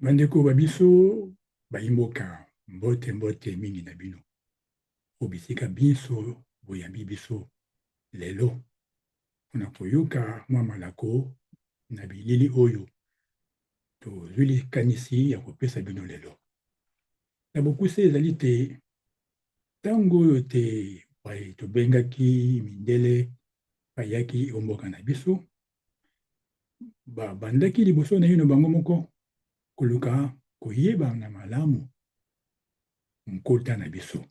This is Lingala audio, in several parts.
Bandeko babiso bayimboka mbote mbote mingi na bino. Obisika biso boyambi biso lelo. Mpona koyoka mwa malako na bilili oyo tozwi likanisi ya kopesa bino lelo. Na bokuse ezali te ntango oyo te tobengaki mindele bayaki omboka na biso. Babandaki liboso na hino bango moko koluka koyeba na malamu nkota na biso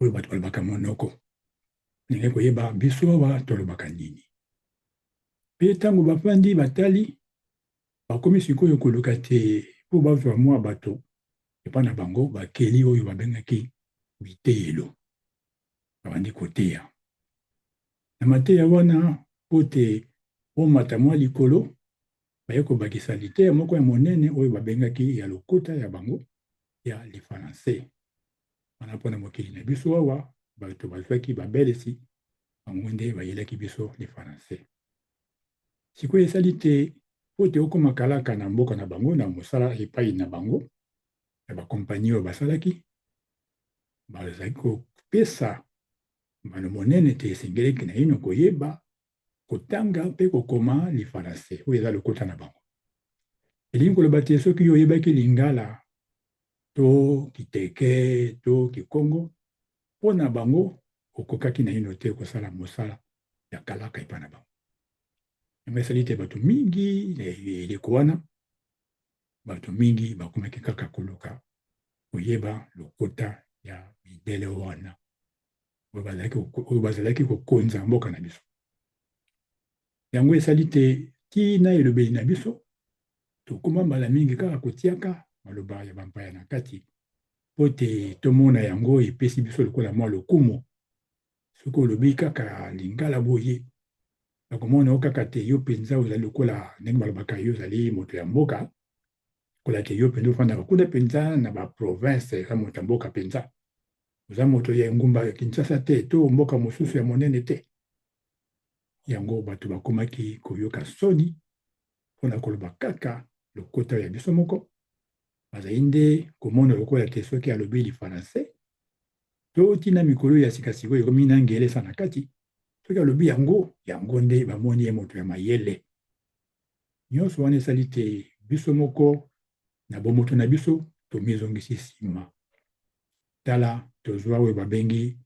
oyo bato balobaka monoko ndenge koyeba biso awa tolobaka nini. Mpe ntango bafandi batali bakomi sikoyo koluka te mpo bazwa mwa bato epa na bango bakeli oyo babengaki biteyelo. Babandi koteya na mateya wana mpo te omata mwa likolo baye kobakisa liteya moko ya monene oyo babengaki ya lokota ya bango ya lifaransai. Wana mpona mokili na biso awa bato bazwaki babelesi bango nde bayelaki biso lifaransai. Sikoyo esali te mpo te okoma kalaka na mboka na bango na mosala epai na bango na bakompani oyo basalaki bazalaki kopesa mbano monene te esengeleki na hino koyeba kotanga mpe kokoma lifaransai oyo eza lokota na bango. Elingi koloba te soki oyebaki lingala to kiteke to kikongo mpo na bango okokaki na hino te kosala mosala ya kalaka epai na bango. Yango esali te bato mingi eleko wana bato mingi bakomaki kaka koluka koyeba lokota ya mindele wana oyo bazalaki kokonza mboka na biso. Yango esali te tina elobeli na biso tokoma mbala mingi kaka kotiaka maloba ya bampaya na kati mpo te tomona yango epesi biso lokola mwa lokumu. Soki olobi kaka lingala boye nakomona yo kaka te yo mpenza ozali lokola ndenge balobaka yo ozali moto ya mboka kola te yo mpenza ofandaka kuna mpenza na baprovince eza moto ya mboka mpenza oza moto ya engumba ya Kinshasa te to mboka mosusu ya monene te. Yango bato bakomaki koyoka soni mpona koloba kaka lokota ya biso moko bazali nde komona lokola te soki alobi lifaransai to tina mikolo ya sikasikoyo ekomi na ngelesa na kati soki alobi yango nde bamoni ye moto ya mayele. Nyonso wana esali te biso moko na bomoto na biso tomizongisi nsima. Tala tozwa oyo babengi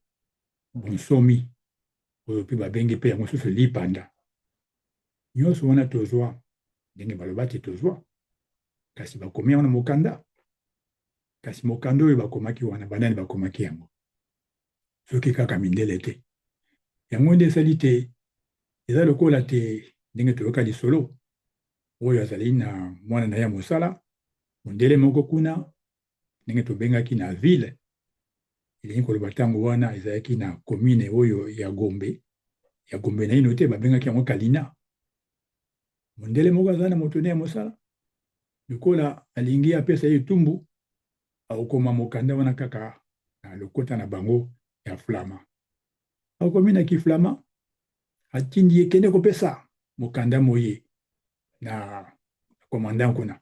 bonsomi oyo mpe babengi mpe yango mosusu lipanda. Nyonso wana tozwa ndenge baloba te tozwa kasi bakomi yango na mokanda. Kasi mokanda oyo bakomaki wana banani bakomaki yango soki kaka mindele te. Yango nde esali te eza lokola te ndenge toyoka lisolo oyo azali na mwana na ye ya mosala mondele moko kuna ndenge tobengaki na ville elingi koloba ntango wana ezalaki na commune oyo ya Gombe na ino te babengaki yango Kalina. Mondele moko azali na moto ne ya mosala lokola alingi apesa ye etumbu akokoma mokanda wana kaka na lokota na bango ya Flama. Akomi na Kiflama atindi ekende kopesa mokanda moye na komanda kuna.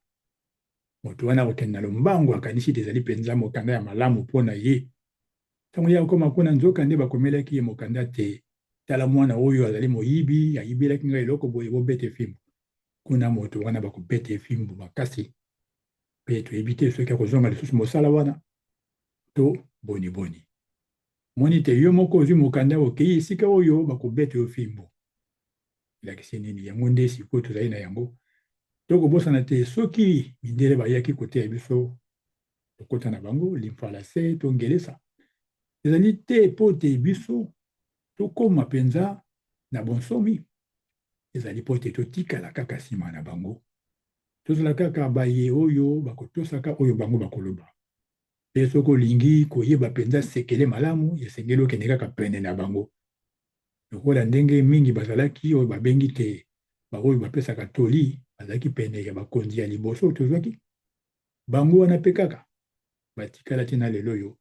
Moto wana akokende na lombangu akanisi te ezali mpenza mokanda ya malamu mpona ye. Ntango ye akoma kuna nzoka nde bakomelaki ye mokanda te. Tala mwana oyo azali moyibi ayibelaki ngai eloko boye bobeta efimbu. Kuna moto wana bakobeta efimbu makasi mpe toyebi te soki akozonga lisusu mosala wana to boni. Moni te yo moko ozwi mokanda okei esika oyo bakobeta yo fimbu. Elakisi nini? Yango nde sikoyo tozali na yango tokobosana te soki mindele bayaki koteya biso lokota na bango limfaransai to ngelesa ezali te mpo te biso tokoma mpenza na bonsomi. Ezali mpo te totikala kaka nsima na bango tozala kaka baye oyo bakotosaka oyo bango bakoloba. Mpe soki olingi koyeba mpenza sekele malamu esengeli okende kaka pene na bango lokola ndenge mingi bazalaki oyo babengi te baoyo bapesaka toli bazalaki pene ya bakonzi ya liboso tozwaki bango wana mpe kaka batikala te na lelo oyo.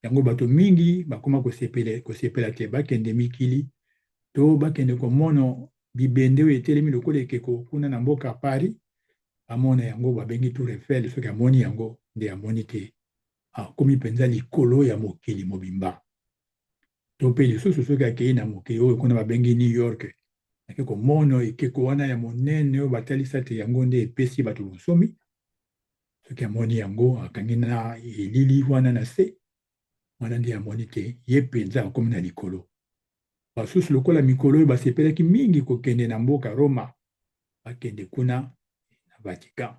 Yango bato mingi bakoma kosepela te bakende mikili to bakende komona bibende oyo etelemi lokola ekeko kuna na mboka Paris amona yango babengi Tour Eiffel soki amoni yango nde amoni te akomi mpenza likolo ya mokili mobimba to mpe lisusu soki akei na mokili oyo kuna babengi New York ake komona ekeko wana ya monene oyo batalisa te yango nde epesi bato bonsomi soki amoni yango akangi na elili wana na se wana nde amoni te ye mpenza akomi na likolo basusu lokola mikolo oyo basepelaki mingi kokende na mboka Roma bakende kuna na Vatican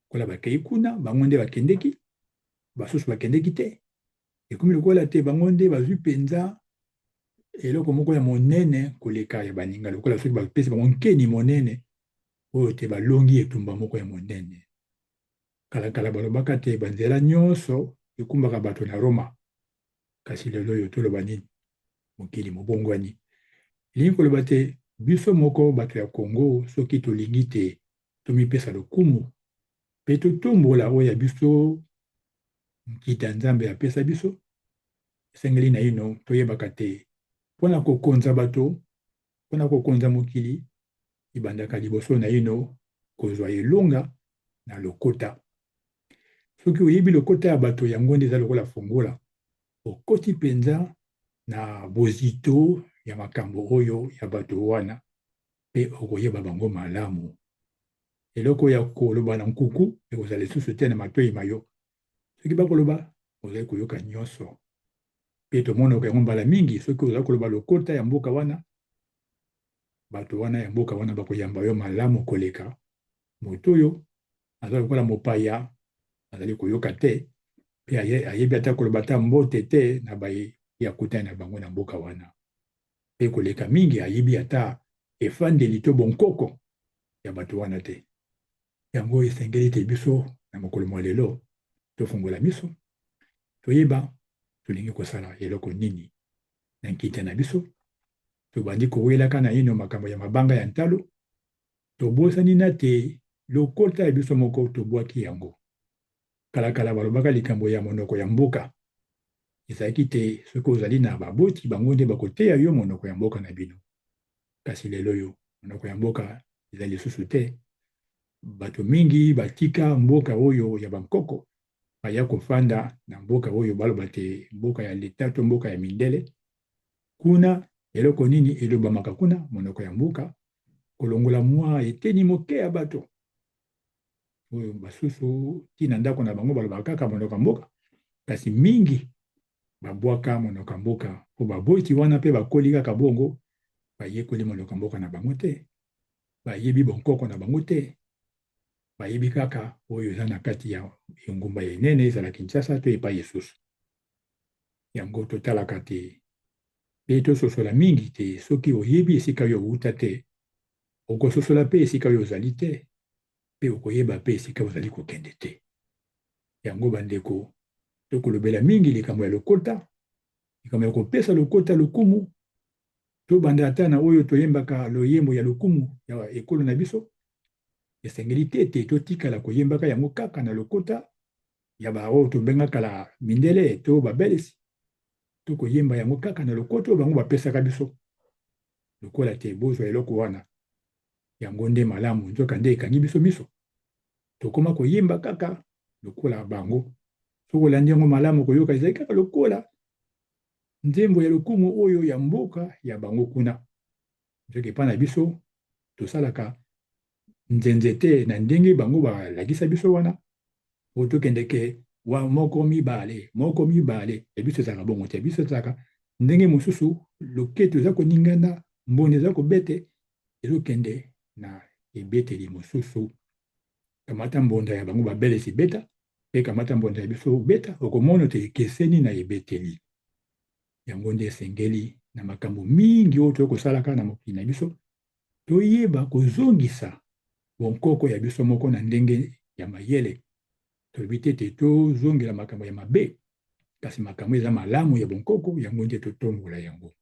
kola bakei kuna bango nde bakendeki basusu bakendeki te ekomi lokola te bango nde bazwi mpenza eloko moko ya monene koleka ya baninga lokola soki bapesi bango nkeni monene oyo te balongi etumba moko ya monene kala balobaka te banzela nyonso ekumbaka bato na Roma kasi lelo oyo toloba nini mokili mobongwani elingi koloba te biso moko bato ya Kongo soki tolingi te tomipesa lokumu mpe totombola oyo ya biso nkita Nzambe apesa biso esengeli na ino toyebaka te mpona kokonza bato mpona kokonza mokili ebandaka liboso na ino kozwa elonga na lokota soki oyebi lokota ya bato yango nde eza lokola fongola okoti mpenza na bozito ya makambo oyo ya bato wana mpe okoyeba bango malamu eloko ya koloba na nkuku ekozala lisusu te na matoyi mayo soki bakoloba ozali koyoka nyonso mpe tomonaka yango mbala mingi soki ozali koloba lokota ya mboka wana bato wana ya mboka wana bakoyamba yo malamu koleka moto oyo aza lokola mopaya azali koyoka te mpe ayebi ata koloba ata mbote te na ya kutani na bango na mboka wana mpe koleka mingi ayebi ata efandeli to bonkoko ya bato wana te yango esengeli te biso na mokolo mwa lelo tofungola miso toyeba tolingi kosala eloko nini na nkita na biso tobandi kowelaka na ino makambo ya mabanga ya ntalo tobosani na te lokota ya biso moko tobwaki yango kala balobaka likambo ya monoko ya mboka ezalaki te soki ozali na baboti bango nde bakoteya yo monoko ya mboka na bino kasi lelo oyo monoko ya mboka eza lisusu te bato mingi batika mboka oyo ya bankoko baya kofanda na mboka oyo baloba te mboka ya leta to mboka ya mindele kuna eloko nini elobamaka kuna monoko ya mboka kolongola mwa eteni moke ya bato oyo basusu tina ndako na bango balobaka kaka monoko ya mboka kasi mingi babwaka monoko ya mboka mpo baboti wana mpe bakoli kaka bongo bayekoli monoko ya mboka na bango te bayebi bonkoko na bango te bayebi kaka oyo eza na kati ya engumba ya enene ezala Kinshasa to epai lisusu yango totalaka te mpe tososola mingi te soki oyebi esika oyo outa te okososola mpe esika oyo ozali te mpe okoyeba mpe esika ozali kokende te yango bandeko tokolobela mingi likambo ya lokota likambo ya kopesa lokota lokumu tobanda ata na oyo toyembaka loyembo ya lokumu ya ekolo na biso esengeli te totikala koyembaka yango kaka na lokota ya baoyo tobengaka la mindele to babelesi tokoyemba yango kaka na lokota oyo bango bapesaka biso lokola te bozwa eloko wana yango nde malamu nzoka nde ekangi biso miso tokoma koyemba kaka lokola bango soki olandi yango malamu koyoka ezali kaka lokola nzembo ya lokumu oyo ya mboka ya bango kuna soki epai na biso tosalaka nzenze te na ndenge bango balakisa biso wana po tokendeke moko mibale ebiso ezalaka bongo te biso ezalaka ndenge mosusu loketo eza koningana mboni eza kobete ezokende na ebeteli mosusu kamata mbonda ya bango babelesi beta mpe kamata mbonda ya biso beta okomona te ekeseni na ebeteli yango nde esengeli na makambo mingi oyo tokosalaka na mokili na biso toyeba kozongisa bonkoko ya biso moko na ndenge ya mayele tolobi te tozongela makambo ya mabe kasi makambo eza malamu ya bonkoko yango nde totombola yango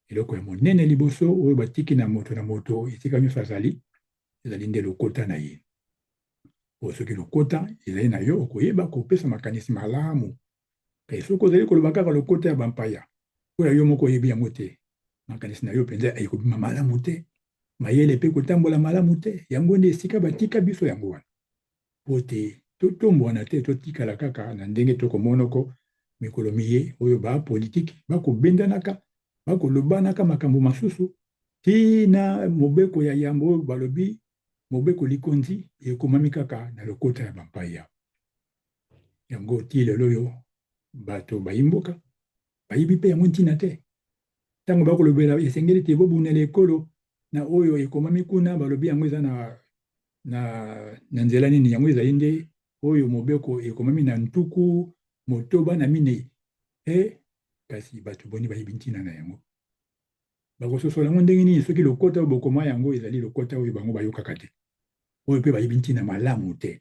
eloko ya monene liboso oyo batiki na moto esika nyonso azali ezali nde lokota na ye po soki lokota ezali na yo okoyeba kopesa makanisi malamu kasi soki ozali koloba kaka lokota ya bampaya oyo yo moko oyebi yango te makanisi na yo mpenza ekobima malamu te mayele mpe kotambola malamu te yango nde esika batika biso yango wana po te totombwana te totikala kaka na ndenge tokomonoko mikolo miye oyo bapolitike bakobendanaka bakolobanaka makambo masusu tina mobeko ya yambo oyo balobi mobeko likonzi ekomami kaka na lokota ya bampaya yango ti lelo oyo bato bayimboka bayibi mpe yango ntina te ntango bakolobela esengeli te bobundela ekolo na oyo ekomami kuna balobi yango eza na nzela nini yango ezali nde oyo mobeko ekomami na ntuku motoba na minei kasi bato boni bayibi ntina na yango bakososola yango ndenge nini soki lokota oyo bokoma yango ezali lokota oyo bango bayokaka te oyo mpe bayibi ntina malamu te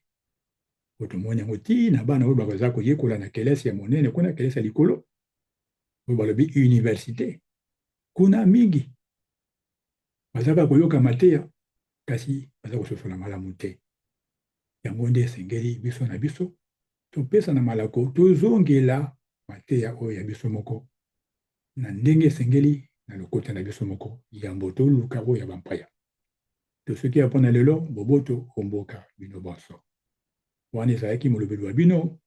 po tomoni yango ntina bana oyo bakoza koyekola na kelasi ya monene kuna kelasi ya likolo oyo balobi université kuna mingi bazaka koyoka mateya kasi baza kososola malamu te yango nde esengeli biso na biso topesa na malako tozongela mateya oyo ya biso moko na ndenge esengeli na lokota na biso moko yambo toluka oyo ya bampaya to soki ya mpona lelo boboto omboka bino bonso wana ezalaki molobeli wa bino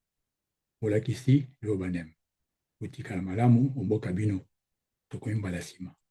molakisi lobanem kotikala malamu omboka bino tokomi mbala nsima